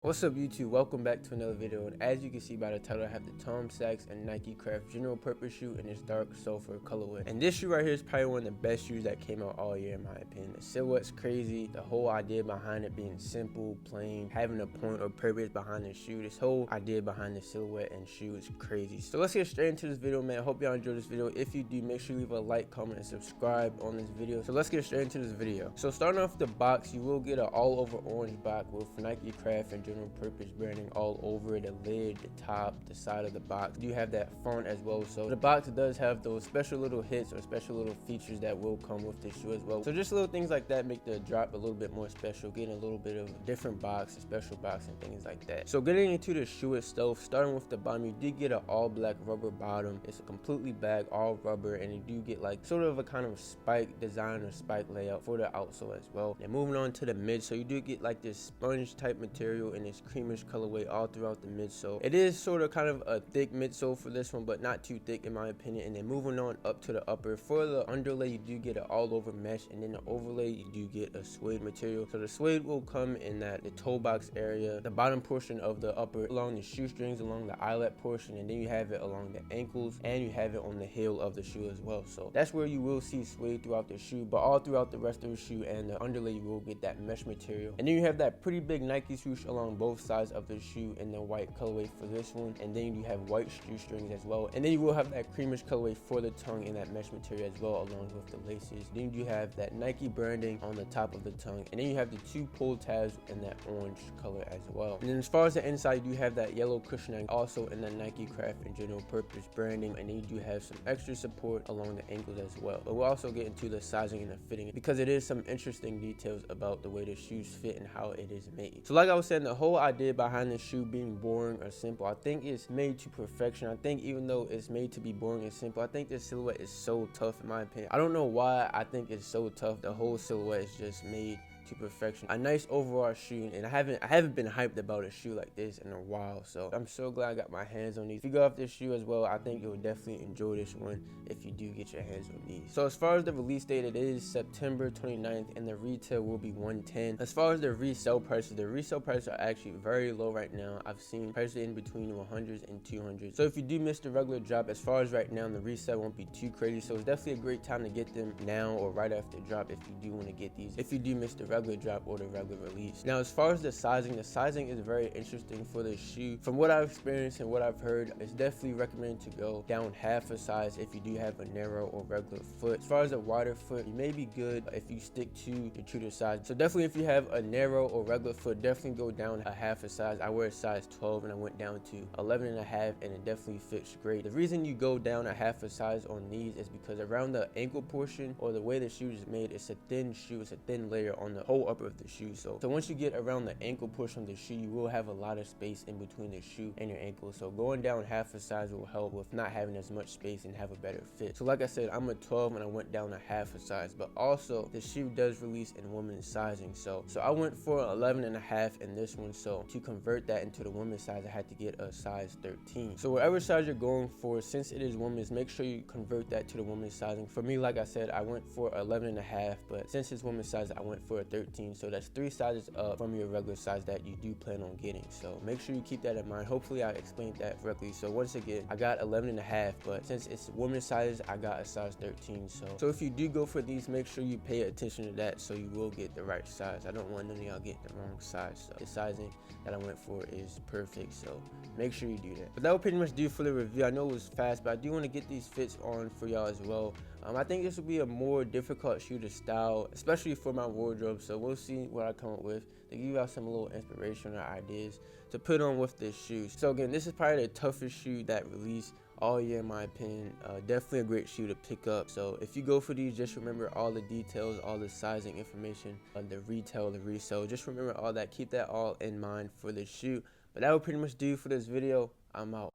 What's up YouTube, welcome back to another video, and as you can see by the title, I have the Sachs and Nikecraft general purpose shoe in this dark sulfur colorway. And this shoe right here is probably one of the best shoes that came out all year in my opinion. The silhouette's crazy, the whole idea behind it being simple, plain, having a point or purpose behind the shoe, this whole idea behind the silhouette and shoe is crazy. So let's get straight into this video, man. I hope y'all enjoyed this video. If you do, make sure you leave a like, comment, and subscribe on this video. So let's get straight into this video. So starting off the box, you will get an all over orange box with Nikecraft and general purpose branding all over the lid, the top, the side of the box. You have that font as well. So the box does have those special little hits or special little features that will come with the shoe as well. So just little things like that make the drop a little bit more special, getting a little bit of a different box, a special box and things like that. So getting into the shoe itself, starting with the bottom, you did get an all black rubber bottom. It's a completely bag, all rubber, and you do get like sort of a kind of spike design or spike layout for the outsole as well. And moving on to the mid, so you do get like this sponge type material in this creamish colorway all throughout the midsole. It is sort of kind of a thick midsole for this one, but not too thick in my opinion. And then moving on up to the upper, for the underlay you do get an all over mesh, and then the overlay you do get a suede material. So the suede will come in the toe box area, the bottom portion of the upper, along the shoestrings, along the eyelet portion, and then you have it along the ankles, and you have it on the heel of the shoe as well. So that's where you will see suede throughout the shoe, but all throughout the rest of the shoe and the underlay you will get that mesh material. And then you have that pretty big Nike swoosh along both sides of the shoe in the white colorway for this one, and then you have white shoestrings as well, and then you will have that creamish colorway for the tongue in that mesh material as well, along with the laces. Then you have that Nike branding on the top of the tongue, and then you have the two pull tabs in that orange color as well. And then as far as the inside, you have that yellow cushioning also in the Nikecraft and general purpose branding, and then you do have some extra support along the ankles as well. But we'll also get into the sizing and the fitting, because it is some interesting details about the way the shoes fit and how it is made. So like I was saying, the whole idea behind the shoe being boring or simple, I think it's made to perfection. I think even though it's made to be boring and simple, I think this silhouette is so tough in my opinion. I don't know why I think it's so tough. The whole silhouette is just made to perfection. A nice overall shoe, and I haven't been hyped about a shoe like this in a while, so I'm so glad I got my hands on these. If you go off this shoe as well, I think you'll definitely enjoy this one if you do get your hands on these. So as far as the release date, it is September 29th, and the retail will be $110. As far as the resale prices are actually very low right now. I've seen prices in between 100s and 200. So if you do miss the regular drop, as far as right now, the resale won't be too crazy, so it's definitely a great time to get them now or right after drop if you do want to get these, if you do miss the regular drop or the regular release. Now as far as the sizing is very interesting for this shoe. From what I've experienced and what I've heard, it's definitely recommended to go down half a size if you do have a narrow or regular foot. As far as a wider foot, you may be good if you stick to your true size. So definitely if you have a narrow or regular foot, definitely go down a half a size. I wear a size 12 and I went down to 11 and a half, and it definitely fits great. The reason you go down a half a size on these is because around the ankle portion, or the way the shoe is made, it's a thin shoe, it's a thin layer on the whole upper of the shoe. So once you get around the ankle portion of the shoe, you will have a lot of space in between the shoe and your ankle. So going down half a size will help with not having as much space and have a better fit. So like I said, I'm a 12 and I went down a half a size, but also the shoe does release in women's sizing. So I went for 11 and a half in this one. So to convert that into the women's size, I had to get a size 13. So whatever size you're going for, since it is women's, make sure you convert that to the women's sizing. For me, like I said, I went for 11 and a half, but since it's women's size, I went for a 13. So that's 3 sizes up from your regular size that you do plan on getting. So make sure you keep that in mind. Hopefully I explained that correctly. So once again, I got 11 and a half, but since it's women's sizes, I got a size 13. So if you do go for these, make sure you pay attention to that so you will get the right size. I don't want none of y'all getting the wrong size. So the sizing that I went for is perfect, so make sure you do that. But that will pretty much do for the review. I know it was fast, but I do want to get these fits on for y'all as well. I think this will be a more difficult shoe to style, especially for my wardrobe, so we'll see what I come up with to give y'all some little inspiration or ideas to put on with this shoe. So again, this is probably the toughest shoe that released all year in my opinion. Definitely a great shoe to pick up. So if you go for these, just remember all the details, all the sizing information, the retail, the resale, just remember all that. Keep that all in mind for this shoe. But that will pretty much do for this video. I'm out.